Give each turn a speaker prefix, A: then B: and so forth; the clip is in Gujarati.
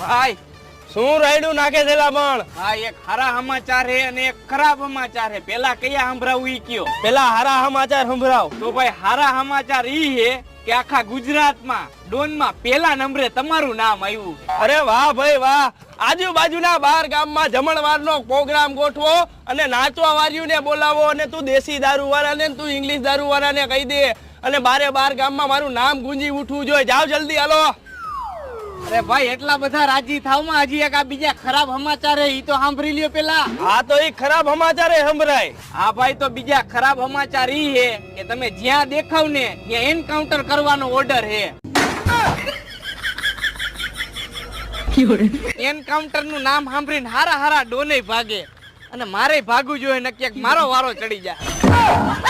A: ભાઈ
B: શું રાયડું નાખે છેલા પણ
A: હા એક સારા સમાચાર હે અને એક ખરાબ સમાચાર હે પેલા કયા સંભળાવું ઈ કયો
B: પેલા હારા સમાચાર સંભળાવ
A: તો ભાઈ સારા સમાચાર ઈ હે કે આખા ગુજરાતમાં ડોનમાં પેલા નંબરે તમારું નામ આવ્યું
B: અરે વાહ ભાઈ વાહ આજુબાજુના 12 ગામમાં જમણવારનો પ્રોગ્રામ ગોઠવો અને નાચવા વાળીઓને બોલાવો અને તું દેશી દારૂ વાળાને તું ઇંગ્લિશ દારૂ વાળાને કહી દે અને 12 ગામમાં મારું નામ ગુંજી ઉઠવું જોઈએ જાવ જલ્દી હાલો
A: અરે ભાઈ એટલા બધા રાજી થાવમાં હજી એક આ બીજા ખરાબ સમાચાર હે ઈ તો સાંભળી લ્યો પેલા
B: હા તો એ ખરાબ સમાચાર સંભળાય
A: હા ભાઈ તો બીજા ખરાબ સમાચાર ઈ હે કે તમે જ્યાં દેખાવ ને ત્યાં એન્કાઉન્ટર કરવાનો ઓર્ડર હે એન્કાઉન્ટર નું નામ સાંભળીને હારા હારા ડોને ભાગે અને મારે ભાગવું જોઈએ નક્કી મારો વારો ચડી જાય